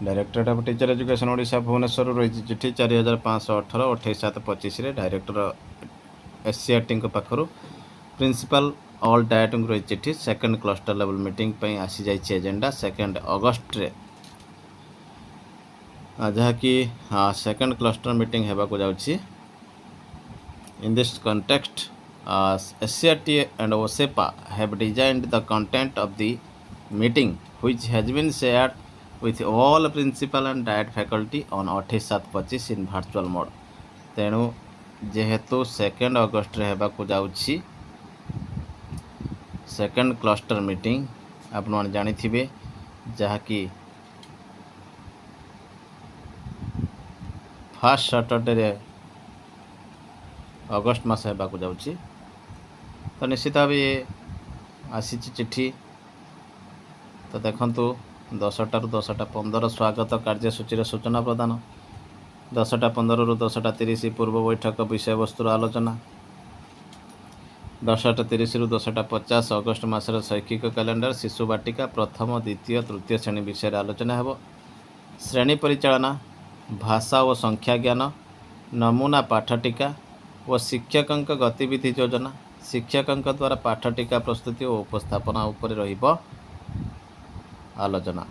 Directorate of teacher education Odisha Bhubaneswar रही चिठी 4518 28/7/25 director SCERT पाखर प्रिंसिपल ऑल डायट रही चिठी सेकेंड क्लस्टर लेवल मीटिंग पे आसी जाइए एजेंडा 2 अगस्ट रे जहाँकि सेकेंड क्लस्टर मीटिंग होगा जाऊँगी in this context SCRT and OSEPA have designed the content of the meeting which has been shared with all principal and diet faculty on 28/7/25 in virtual mode तेणु जेहेतु 2 August रे होगा जाऊँगी second cluster meeting आपण जानी थे जहाँकि first Saturday August मास होगा जाऊँगी तो निश्चित भाव ये आसी चिठी तो देखूँ 10टा ରୁ 10ଟା15 स्वागत कार्यसूची सूचना प्रदान 10टा15 ରୁ 10ଟା30 पूर्व बैठक विषय वस्तुर आलोचना 10टा30 ରୁ 10ଟା50 अगस्ट मासर शैक्षिक कैलेंडर शिशु बाटिका प्रथम द्वितीय तृतीय श्रेणी विषय आलोचना हेब श्रेणी परिचालना भाषा और संख्या ज्ञान नमूना पाठटिका और शिक्षक गतिविधि योजना शिक्षक द्वारा पाठटिका प्रस्तुति और उपस्थापना उपर रहिब आलोचना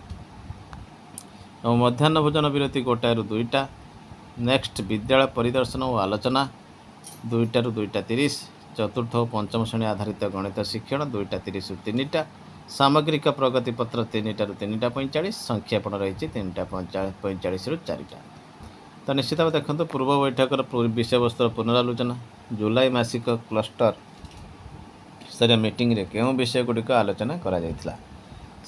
और मध्याह्न भोजन विरति 1टा ରୁ 2टा नेक्स्ट विद्यालय परिदर्शन और आलोचना 2टा ରୁ 2टा30 चतुर्थ और पंचम श्रेणी आधारित गणित शिक्षण 2टा30 ରୁ 3टा सामग्रिक प्रगति पत्र 3टा ରୁ 3टा45 संख्यापन रही 3टा45 ରୁ 4टा तो निश्चित भाव देखो पूर्व बैठकर विषय वस्तुर पुनरालोचना जुलाई मासिक क्लस्टर स्तरीय मीटिंग रे क्यों विषय गुड़िक आलोचना करा जायतिला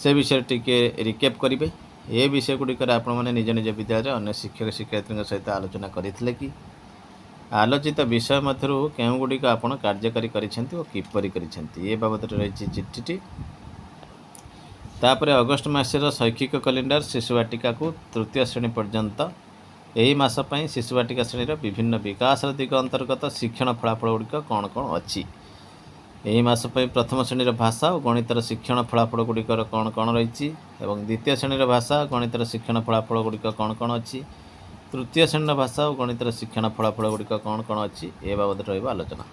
से विषय टिके रिकेप करेंगे ये विषय गुड़िक आपण मैंने निज निज विद्यालय अन्य शिक्षक शिक्षयित्री सहित आलोचना करते कि आलोचित विषय मध्य क्यों गुड़िक आपण कार्यकारी करिसेंती और किपरि करिसेंती ये बाबद रही चिठीटी तापर अगस्ट मासर शैक्षिक कैलेंडर शिशु बाटिका को तृतीय श्रेणी पर्यंत यही मास पई शिशु बाटिका श्रेणी विभिन्न विकास दिग अंतर्गत शिक्षण फलाफल गुड़िक कौन कौन अच्छी यही मास पई प्रथम श्रेणी भाषा और गणितर शिक्षण फलाफल गुड़िकर कौन कौन रही द्वितीय श्रेणी भाषा गणितर शिक्षण फलाफल गुड़िक कौन कौन अच्छी तृतीय श्रेणी भाषा और गणितर शिक्षण फलाफल गुड़िक कौन कौन अच्छी ए बाबद रही आलोचना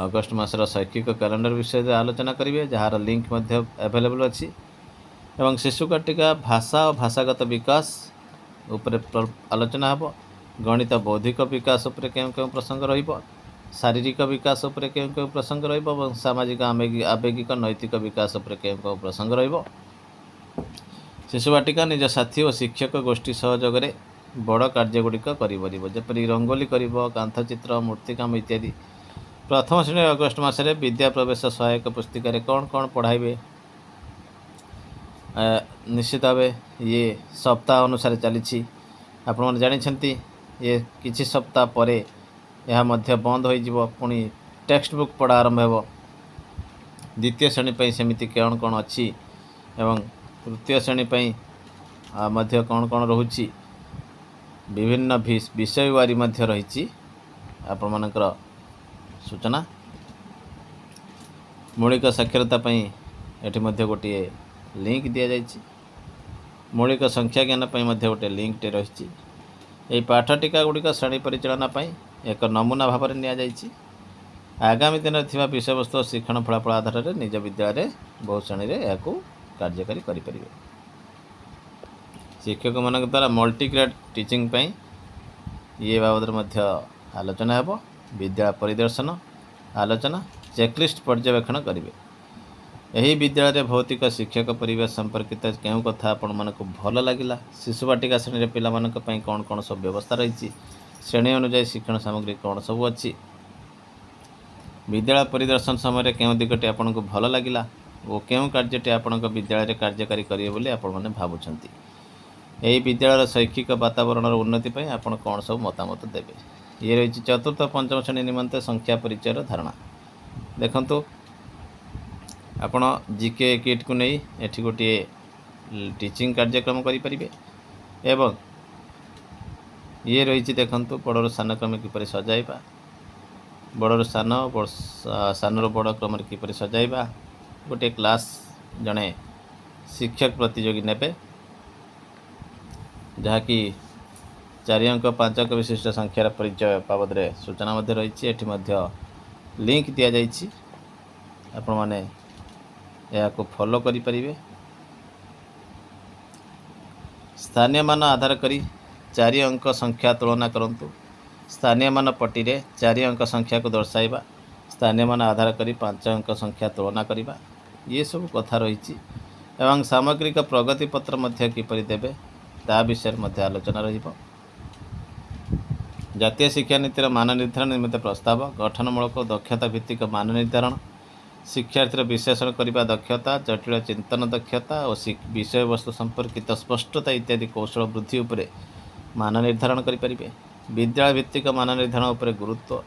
अगस्ट मासर शैक्षिक कैलेंडर विषय आलोचना करेंगे जार लिंक अवेलेबल अच्छी एवं शिशु बाटिका भाषा और भाषागत विकास उपरे आलोचना हेब गणित बौद्धिक विकास उपरे क्यों क्यों प्रसंग रहिबो शारीरिक विकास उपरे क्यों क्यों प्रसंग रहिबो सामाजिक आवेगिक नैतिक विकास उपरे क्यों क्यों प्रसंग रहिबो शिशु बाटिका निज साथी और शिक्षक गोष्ठी सहयोग में बड़ कार्यगुड़िक करपरि रंगोली कर कांथचित्र मूर्तिकाम इत्यादि प्रथम श्रेणी अगस्ट मसरे विद्या प्रवेश सहायक पुस्तिका कौन कौन पढ़ाइबे निश्चित भाव ये सप्ताह अनुसार चली आपण जानी ये किछि सप्ताह पर यह मध्य बंद हो पुणी टेक्स्ट बुक पढ़ा आरंभ हो द्वितीय श्रेणी पर सेमिति कौन कौन अच्छी एवं तृतीय श्रेणी पर मध्य कौन कौन रोची विभिन्न विषय वारी मध्य रही आपण मानकर सूचना मौलिक साक्षरता एटी मध्य गोटे लिंक दि जाइए मौलिक संख्या ज्ञान गोटे लिंक टे रही यही पाठटिका गुड़िक श्रेणी परिचालना एक नमूना भाव में नि आगामी दिन में विषय वस्तु शिक्षण फलाफल आधार में निज विद्यालय बहु श्रेणी में यह कार्यकारी करें शिक्षक मान द्वारा मल्टीग्रेड टीचिंग ये बाबद आलोचना हेब विद्यालय परिदर्शन आलोचना चेकलिस्ट पर्यवेक्षण करेंगे यही विद्यालय भौतिक शिक्षक परिवेश संपर्कित क्यों कथा आपण मानक भल लगिला शिशु बाटिका श्रेणी पिला कौन कौन सब व्यवस्था रही श्रेणी अनुजाई शिक्षण सामग्री कौन सब अच्छी विद्यालय परिदर्शन समय क्यों दिगटी आपन को भल लगिला और क्यों कार्यटी आपण विद्यालय कार्यकारी करेंगे बोली आपण मैंने भावुंट यही विद्यालय शैक्षिक वातावरण उन्नति पर आपण कौन सब मतामत देवे ये रही चतुर्थ पंचम श्रेणी निमंते संख्या परिचय धारणा देखंतु आपण जीके किट को नहीं एठी गोटे टीचिंग कार्यक्रम करें एवं ये रही देखंतु बड़र सान क्रम किपर सजाइबा बड़र सान सानर बड़ क्रम किपर सजाइबा गोटे क्लास जड़े शिक्षक प्रतियोगी नेबे जहाँकि 4 अंक 5 अंक विशिष्ट संख्यार परिचय बाबद सूचना मध्य रही। एटी लिंक दि जाइए, आपण माने को फॉलो करि परिबे। स्थानीय मान आधार करी 4 अंक संख्या तुलना करंतु। स्थानीय मान पट्टी रे 4 अंक संख्या को दर्शाइबा, स्थानीय मान आधार करी 5 अंक संख्या तुलना करिबा, ये सब कथा रही। एवं सामग्रिक प्रगति पत्र मध्य किपरि देबे ता विषय मध्य आलोचना रहिबो। जातीय शिक्षा नीतिर मान निर्धारण निमित्त प्रस्ताव, गठनमूलक दक्षता भित्तिक मान निर्धारण, शिक्षार्थीर विश्लेषण करने दक्षता, जटिल चिंतन दक्षता और विषय वस्तु संपर्कित स्पष्टता इत्यादि कौशल वृद्धि उपरे मान निर्धारण करें। विद्यालय भित्तिक मान निर्धारण उपरे गुरुत्व,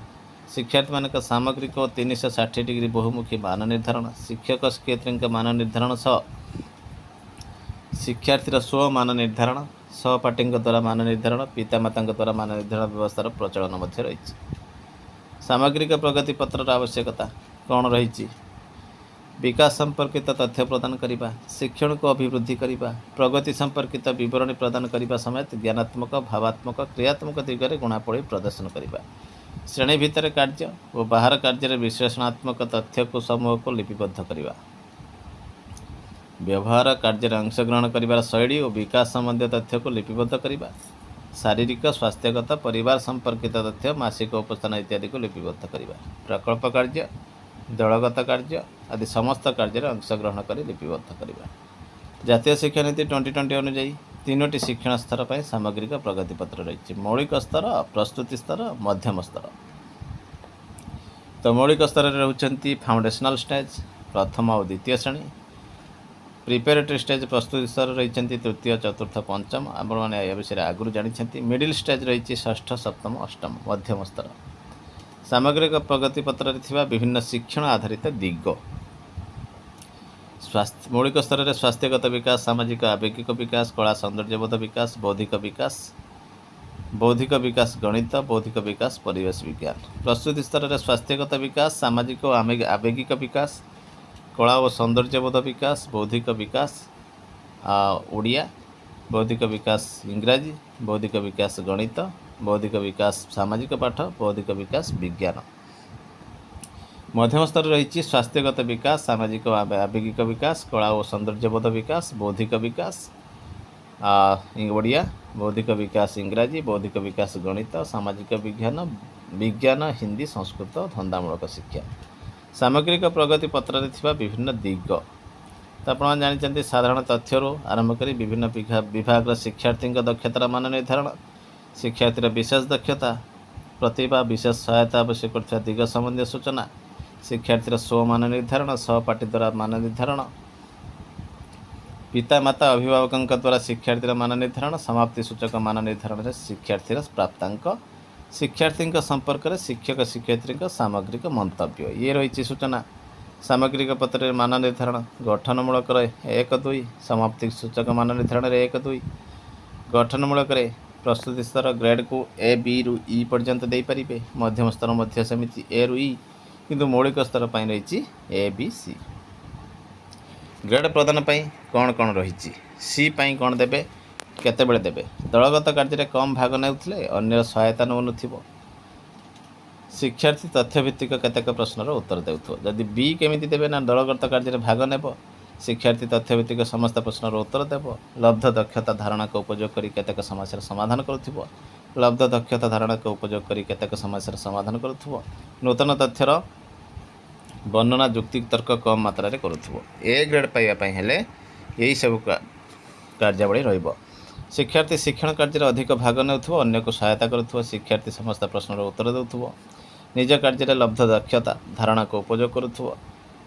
शिक्षार्थी मान सामग्रिक और 360 डिग्री बहुमुखी मान निर्धारण, शिक्षक शिक्षयित्री मान निर्धारण सह शिक्षार्थीर स्व मान निर्धारण, सहपाठी द्वारा मान निर्धारण, पितामाता द्वारा मान निर्धारण व्यवस्थार प्रचलन मध्य रही। सामग्रिक प्रगति पत्र आवश्यकता कौन रही? विकास संपर्कित तथ्य प्रदान करने, शिक्षण को अभिवृद्धि करने, प्रगति संपर्कित विवरणी प्रदान करने समेत ज्ञानात्मक भावात्मक क्रियात्मक दिगरे गुणापड़ी प्रदर्शन करने, श्रेणी भितर कार्य और बाहर कार्य विश्लेषणात्मक तथ्य को समूह को लिपिबद्ध करने, व्यवहार कार्य अंशग्रहण कर शैली और विकास संबंधी तथ्य को लिपिबद्ध करने, शारीरिक स्वास्थ्यगत परिवार संपर्कित तथ्य मासिक उपस्थान इत्यादि को लिपिबद्ध करने, प्रकल्प कार्य दलगत कार्य आदि समस्त कार्य अंशग्रहण कर लिपिबद्ध करने। जातीय शिक्षा नीति 2020 अनुଯାयी 3टी शिक्षण स्तर पर सामग्रिक प्रगति पत्र रही। मौलिक स्तर, प्रस्तुति स्तर, मध्यम स्तर। तो मौलिक स्तर में रहउछंती फाउंडेशनल स्टेज प्रथम और द्वितीय श्रेणी, प्रिपेरेटरी स्टेज प्रस्तुति स्तर रही तृतीय चतुर्थ पंचम, आपने या विषय आगुरी जानते। मिडिल स्टेज रही षष्ठ सप्तम अष्टम, मध्यम स्तर। सामग्रिक प्रगति पत्र विभिन्न शिक्षण आधारित दिग, स्वास्थ्य मौलिक स्तर में स्वास्थ्यगत विकास, सामाजिक आवेगिक विकास, कला सौंदर्यबोध विकास, बौद्धिक विकास गणित, बौद्धिक विकास परिवेश विज्ञान। प्रस्तुति स्तर में स्वास्थ्यगत विकास, सामाजिक और आवेगिक विकास, कला और सौंदर्यबोध विकास, बौद्धिक विकास ओडिया, बौद्धिक विकास इंग्राजी, बौद्धिक विकास गणित, बौद्धिक विकास सामाजिक पाठ, बौद्धिक विकास विज्ञान। मध्यम स्तर रही स्वास्थ्यगत विकास, सामाजिक आवेगिक विकास, कला और सौंदर्यबोध विकास, बौद्धिक विकास ओडिया, बौद्धिक विकास इंग्राजी, बौद्धिक विकास गणित, सामाजिक विज्ञान हिंदी, संस्कृत, धंदामूलक शिक्षा। सामग्रिक प्रगति पत्र विभिन्न दिग तो आप जानते। साधारण तथ्य आरंभ कर विभिन्न विभाग शिक्षार्थी दक्षतार मान निर्धारण, शिक्षार्थीर विशेष दक्षता, प्रतिभा, विशेष सहायता आवश्यक करथिबा दिग संबंधी सूचना, शिक्षार्थीर स्व मान निर्धारण, सहपाठी द्वारा मान निर्धारण, पितामाता अभिभावकों द्वारा शिक्षार्थीर मान निर्धारण, समाप्ति सूचक मान निर्धारण में शिक्षार्थीर प्राप्तांक, शिक्षार्थी संपर्क में शिक्षक शिक्षयित्री सामग्रिक मंतव्य, ये रही सूचना। सामग्रिक पत्र मान निर्धारण गठनमूलक 1-2, समाप्ति सूचक मान निर्धारण 1-2, गठनमूलक प्रस्तुति स्तर ग्रेड को ए बी रु ई पर्यंत दे पारिबे, मध्यम स्तर मध्य सेमिति ए रु ई, किंतु मौलिक स्तर पर रही ए बी सी। ग्रेड प्रदान कौन कौन रही? सी पाई कौन देबे, केतेबेले देबे? दलगत कार्य कम भाग नेउथिले अन्य सहायता नउनथिबो, शिक्षार्थी तथ्यभित्तिक केतेक प्रश्नर उत्तर देउथो। जदि बी केमिति देबे ना दलगत कार्य भाग नेब, शिक्षार्थी तथ्यभित्तिक समस्त प्रश्नर उत्तर देव, लब्ध दक्षता धारणा को उपयोग करी केतेक समस्यार समाधान करुथिबो, लब्ध दक्षता धारणा को उपयोग करी केतेक समस्यार समाधान करुथिबो, नूतन तथ्यर वर्णना जुक्तिक तर्क कम मात्रा रे करुथिबो। ए ग्रेड पाइबा पई हेले यही सब कार्यावली रहिबो। शिक्षार्थी शिक्षण कार्य अधिक भाग नेउथिबो, अन्य को सहायता करुथिबो, शिक्षार्थी समस्त प्रश्नर उत्तर देउथिबो, निज कार्य लब्ध दक्षता धारणा को उपयोग करुथिबो,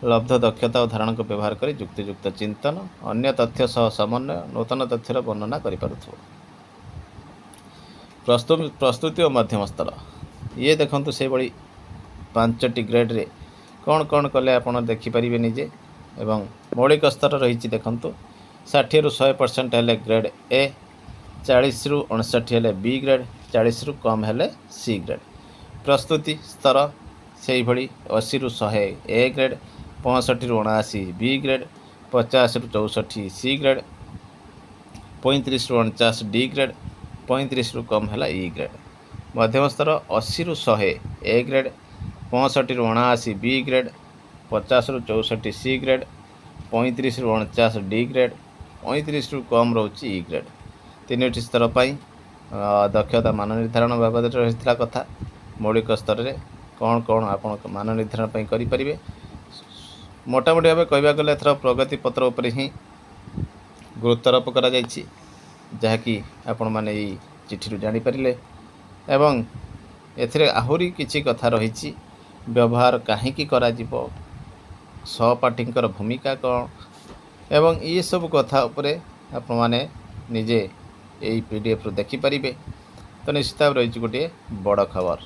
लब्ध दक्षता और धारणा को व्यवहार कर युक्तियुक्त चिंतन, अन्य तथ्य सह समन्वय, नूतन तथ्यर वर्णना करिपारुथिबो। प्रस्तुति और मध्यम स्तर ये देखंतु से बड़ी 5टी ग्रेड रे कौन कौन कले आपण देखिपारे निजे। एवं मौलिक स्तर रही देखंतु 60 रु 100% हेले ग्रेड ए, 40 रु 59 हेले बी ग्रेड, 40 रु कम हेले सी ग्रेड। प्रस्तुति स्तर से भली 80 रु 100 ए ग्रेड, 65 रु 79 बी ग्रेड, 50 रु 64 सी ग्रेड, 35 ରୁ 49 ଡି ଗ୍ରେଡ୍, 35 ରୁ କମ୍ ହେଲା ଇ ଗ୍ରେଡ୍। ମଧ୍ୟମ ସ୍ତର 80 ରୁ 100 ଏ ଗ୍ରେଡ୍, 65 ରୁ 79 ବି ଗ୍ରେଡ୍, 50 ରୁ 64 ସି ଗ୍ରେଡ୍, 35 ରୁ 49 ଡି ଗ୍ରେଡ୍, 35 ରୁ କମ୍ ରହୁଛି ଇ ଗ୍ରେଡ୍। ତିନୋଟି ସ୍ତର ପାଇଁ ଦକ୍ଷତା ମାନ ନିର୍ଦ୍ଧାରଣ ବାବଦରେ ରହିଥିଲା କଥା। ମୌଳିକ ସ୍ତରରେ କ'ଣ ଆପଣ ମାନ ନିର୍ଦ୍ଧାରଣ ପାଇଁ କରିପାରିବେ। ମୋଟାମୋଟି ଭାବେ କହିବାକୁ ଗଲେ ଏଥର ପ୍ରଗତି ପତ୍ର ଉପରେ ହିଁ ଗୁରୁତ୍ୱାରୋପ କରାଯାଇଛି, ଯାହାକି ଆପଣମାନେ ଏଇ ଚିଠିରୁ ଜାଣିପାରିଲେ। ଏବଂ ଏଥିରେ ଆହୁରି କିଛି କଥା ରହିଛି। ବ୍ୟବହାର କାହିଁକି କରାଯିବ, ସହପାଠୀଙ୍କର ଭୂମିକା କ'ଣ, ଏବଂ ଏସବୁ କଥା ଉପରେ ଆପଣମାନେ ନିଜେ ଏହି PDF ଦେଖିପାରିବେ। ତ ନିଶ୍ଚିତ ଭାବରେ ରହିଛି ଗୋଟିଏ ବଡ଼ ଖବର।